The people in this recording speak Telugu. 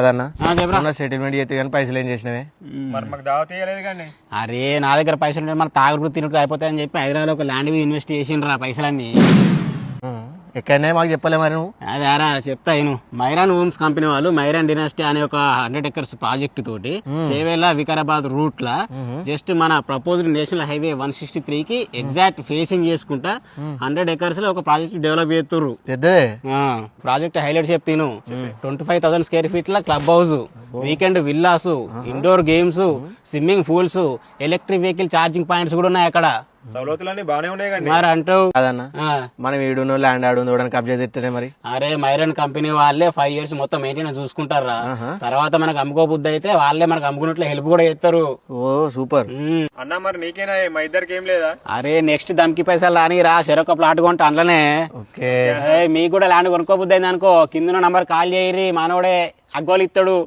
కాదన్న సెటిల్మెంట్ చేస్తే కానీ పైసలు ఏం చేసినవే మరి మాకు దావత్ ఇవ్వలేదు కానీ. అరే నా దగ్గర పైసలు ఉంటే మన తాగుడు తినట్టు అయిపోతాయని చెప్పి హైదరాబాద్ ఒక ల్యాండ్ మీద ఇన్వెస్ట్ చేసిండ్రా పైసలన్నీ. ఎక్కడనే మాకు చెప్పలే మరి నువ్వు. అదే అరా చెప్తా నేను. మైరాన్ హోమ్స్ కంపెనీ వాళ్ళు మైరాన్ డినాసిటీ అనే ఒక 100 acres ప్రాజెక్ట్ తోటి చేవేళ్ళ వికారాబాద్ రూట్ లా జస్ట్ మన ప్రపోజ్డ్ నేషనల్ హైవే 163 కి ఎగ్జాక్ట్ ఫేసింగ్ చేసుకుంటా 100 acres లో ఒక ప్రాజెక్ట్ డెవలప్ చేస్తుర్రు. పెద్దదే ప్రాజెక్ట్ హైలైట్ చెప్తాను. 25,000 square feet ల club house, weekend villas, indoor games, swimming pools, electric vehicle charging points కూడా ఉన్నాయి అక్కడ. సౌలతులన్నీ బానే ఉన్నాయి కానీ. మరి అంటావు కాదన్న మనం ఈడును ల్యాండ్ ఆడుంది కూడా కబ్జా తెట్టనే మరి. అరే మైరన్ కంపెనీ వాళ్ళే 5 years మొత్తం మెయింటెనెన్స్ చూసుకుంటారా. తర్వాత మనకు అమ్ముకోబుద్ది అయితే వాళ్ళే మనకు అమ్ముకున్నట్లు హెల్ప్ కూడా చేస్తారు. ఓ సూపర్ అన్న మరి నీకేనా మా ఇద్దరికి ఏం లేదా? అరే నెక్స్ట్ దమ్కి పైసలు రాని రా చెరొక ప్లాట్ కొంటా అందులోనే. ఓకే మీకు కూడా ల్యాండ్ కొనుక్కోబుద్ది అయింది అనుకో కింద నంబర్ కాల్ చేయరి మనోడే అగ్గోలు ఇస్తాడు.